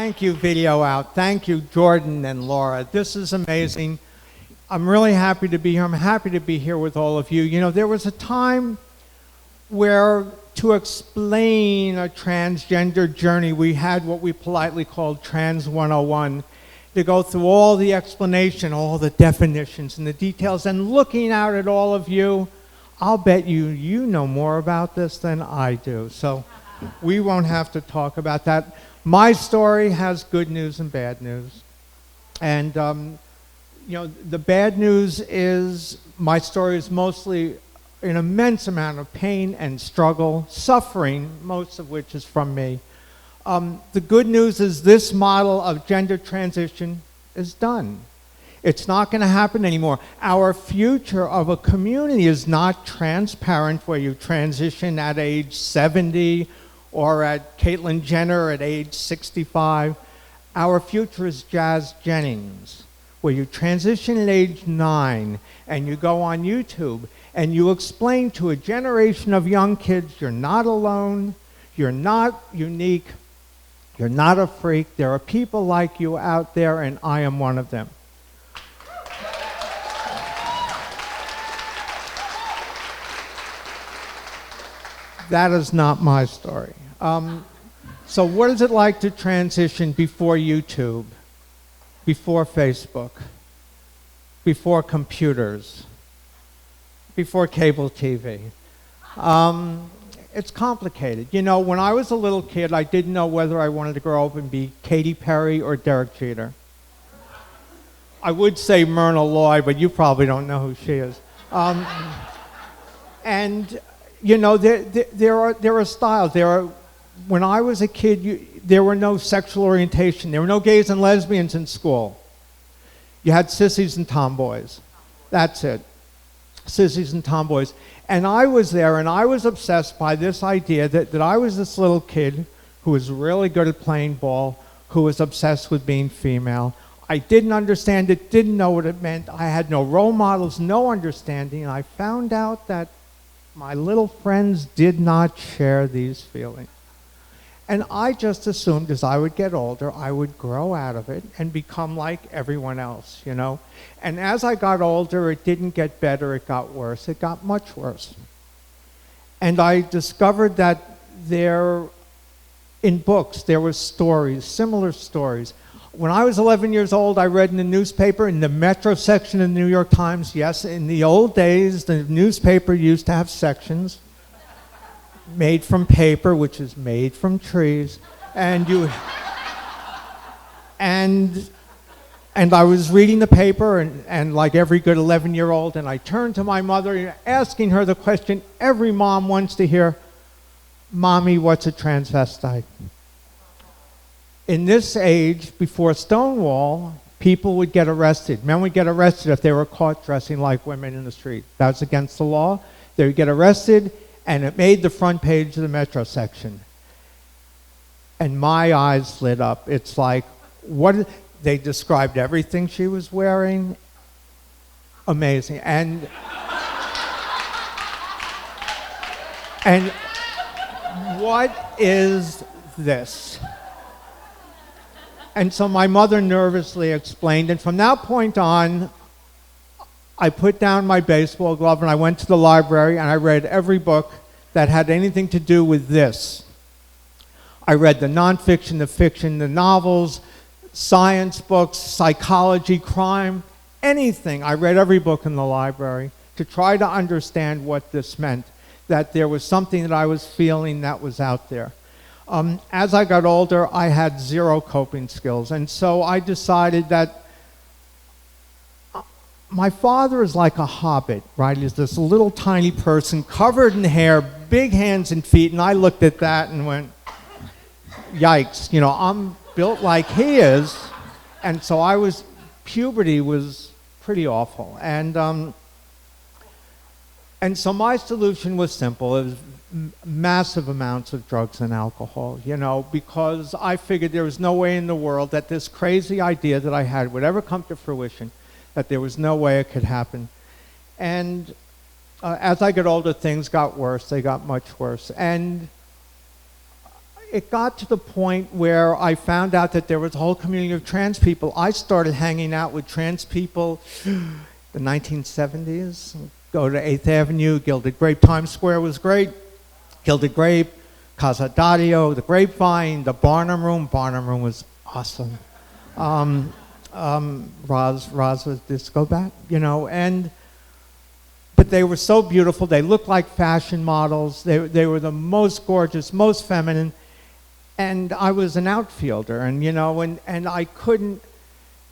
Thank you, VideoOut. Thank you, Jordan and Laura. This is amazing. I'm really happy to be here. I'm happy to be here with all of you. You know, there was a time where to explain a transgender journey, we had what we politely called Trans 101, to go through all the explanation, all the definitions and the details, and looking out at all of you, I'll bet you know more about this than I do. So we won't have to talk about that. My story has good news and bad news. And, you know, the bad news is my story is mostly an immense amount of pain and struggle, suffering, most of which is from me. The good news is this model of gender transition is done. It's not going to happen anymore. Our future of a community is not transparent where you transition at age 70 or at Caitlyn Jenner at age 65. Our future is Jazz Jennings, where you transition at age 9 and you go on YouTube and you explain to a generation of young kids, you're not alone, you're not unique, you're not a freak, there are people like you out there and I am one of them. That is not my story. So what is it like to transition before YouTube, before Facebook, before computers, before cable TV? It's complicated. You know, when I was a little kid, I didn't know whether I wanted to grow up and be Katy Perry or Derek Jeter. I would say Myrna Loy, but you probably don't know who she is. And you know, there are styles. When I was a kid, there were no sexual orientation. There were no gays and lesbians in school. You had sissies and tomboys. That's it. Sissies and tomboys. And I was there, and I was obsessed by this idea that I was this little kid who was really good at playing ball, who was obsessed with being female. I didn't understand it, didn't know what it meant. I had no role models, no understanding, and I found out that my little friends did not share these feelings. And I just assumed as I would get older, I would grow out of it and become like everyone else, you know? And as I got older, it didn't get better, it got worse. It got much worse. And I discovered that in books, there were stories, similar stories. When I was 11 years old, I read in the newspaper, in the Metro section of the New York Times, yes, in the old days, the newspaper used to have sections made from paper, which is made from trees, and I was reading the paper, and like every good 11-year-old, and I turned to my mother, asking her the question every mom wants to hear, "Mommy, what's a transvestite?" In this age, before Stonewall, people would get arrested. Men would get arrested if they were caught dressing like women in the street. That was against the law. They would get arrested, and it made the front page of the Metro section. And my eyes lit up. It's like, they described everything she was wearing. Amazing. And what is this? And so my mother nervously explained, and from that point on, I put down my baseball glove and I went to the library and I read every book that had anything to do with this. I read the nonfiction, the fiction, the novels, science books, psychology, crime, anything. I read every book in the library to try to understand what this meant, that there was something that I was feeling that was out there. As I got older, I had zero coping skills, and so I decided that my father is like a hobbit, right? He's this little tiny person covered in hair, big hands and feet, and I looked at that and went, yikes, you know, I'm built like he is, and so puberty was pretty awful, and so my solution was simple. It was massive amounts of drugs and alcohol, you know, because I figured there was no way in the world that this crazy idea that I had would ever come to fruition, that there was no way it could happen. And as I got older, things got worse. They got much worse. And it got to the point where I found out that there was a whole community of trans people. I started hanging out with trans people the 1970s. Go to 8th Avenue, Gilded Grape. Times Square was great. Gilded Grape, Casa Dario, the Grapevine, the Barnum Room. Barnum Room was awesome. Roz's Disco Bat, you know, but they were so beautiful. They looked like fashion models. They were the most gorgeous, most feminine. And I was an outfielder, and you know, and I couldn't,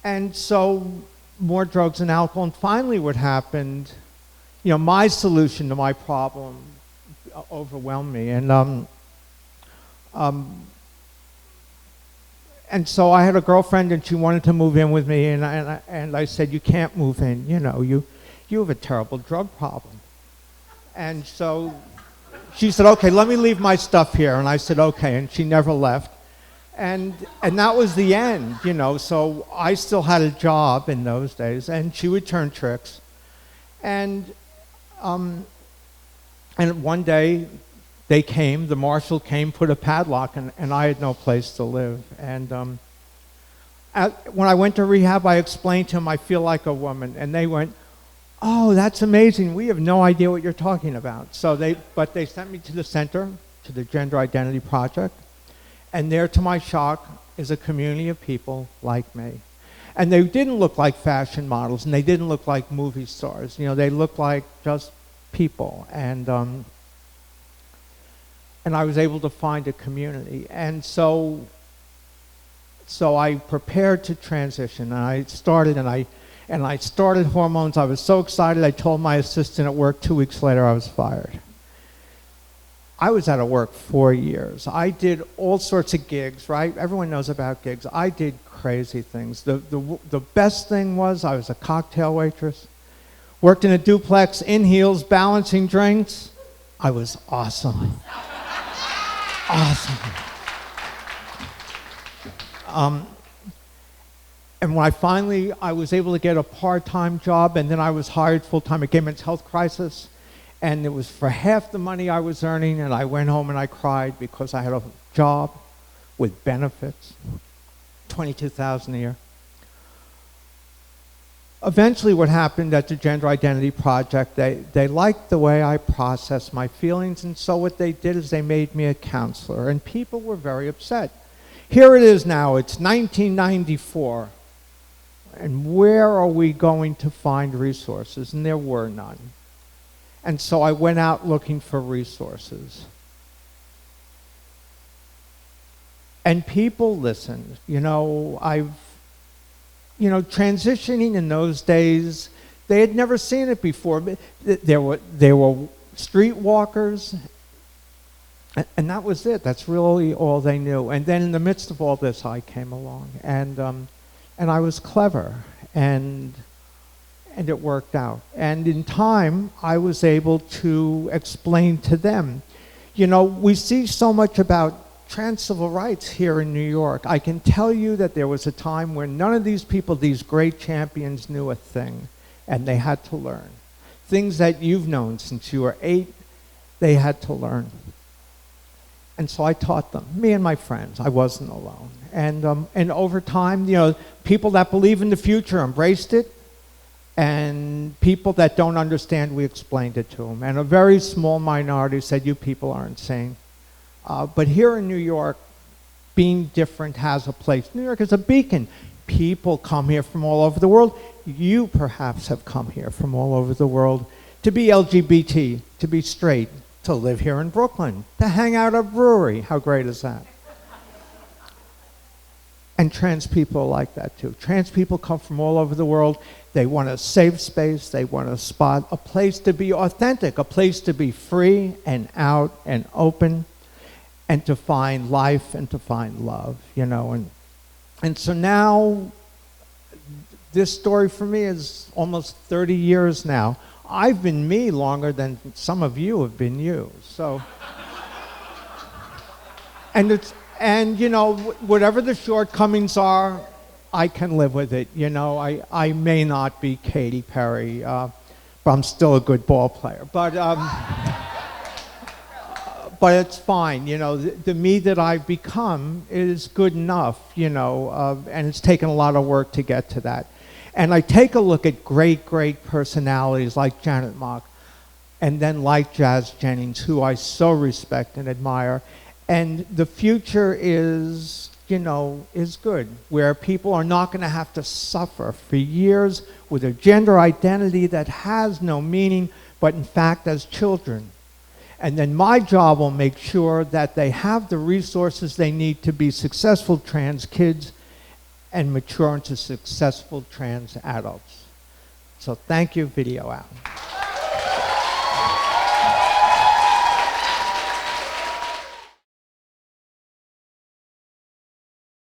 and so more drugs and alcohol. And finally what happened, you know, my solution to my problem overwhelmed me. And so I had a girlfriend, and she wanted to move in with me, and I said, you can't move in, you know, you have a terrible drug problem. And so she said, okay, let me leave my stuff here. And I said, okay, and she never left. And that was the end, you know, so I still had a job in those days, and she would turn tricks. And one day, they came, the marshal came, put a padlock, and I had no place to live. And when I went to rehab, I explained to them, I feel like a woman. And they went, oh, that's amazing. We have no idea what you're talking about. But they sent me to the center, to the Gender Identity Project. And there, to my shock, is a community of people like me. And they didn't look like fashion models, and they didn't look like movie stars. You know, they looked like just people. And I was able to find a community. And so I prepared to transition, and I started hormones. I was so excited, I told my assistant at work. 2 weeks later, I was fired. I was out of work 4 years. I did all sorts of gigs, right? Everyone knows about gigs. I did crazy things. The best thing was I was a cocktail waitress, worked in a duplex, in heels, balancing drinks. I was awesome. Awesome. And when I was able to get a part-time job, and then I was hired full-time at Gay Men's Health Crisis, and it was for half the money I was earning, and I went home and I cried because I had a job with benefits, $22,000 a year. Eventually what happened at the Gender Identity Project, they liked the way I processed my feelings, and so what they did is they made me a counselor, and people were very upset. Here it is now, it's 1994, and where are we going to find resources? And there were none. And so I went out looking for resources. And people listened. You know, transitioning in those days, they had never seen it before. There were streetwalkers, and that was it. That's really all they knew. And then in the midst of all this, I came along, and I was clever, and it worked out. And in time, I was able to explain to them. You know, we see so much about trans civil rights here in New York. I can tell you that there was a time where none of these people, these great champions, knew a thing, and they had to learn. Things that you've known since you were 8, they had to learn. And so I taught them, me and my friends. I wasn't alone. And over time, you know, people that believe in the future embraced it, and people that don't understand, we explained it to them. And a very small minority said, you people are insane. But here in New York, being different has a place. New York is a beacon. People come here from all over the world. You perhaps have come here from all over the world to be LGBT, to be straight, to live here in Brooklyn, to hang out at a brewery. How great is that? And trans people are like that too. Trans people come from all over the world. They want a safe space. They want a spot, a place to be authentic, a place to be free and out and open, and to find life and to find love, you know. And so now, this story for me is almost 30 years now. I've been me longer than some of you have been you. So, and you know, whatever the shortcomings are, I can live with it. You know, I may not be Katy Perry, but I'm still a good ball player. But but it's fine. You know, the me that I've become is good enough, you know, and it's taken a lot of work to get to that. And I take a look at great, great personalities like Janet Mock, and then like Jazz Jennings, who I so respect and admire. And the future is, you know, is good, where people are not going to have to suffer for years with a gender identity that has no meaning, but in fact as children. And then my job will make sure that they have the resources they need to be successful trans kids and mature into successful trans adults. So thank you, VideoOut.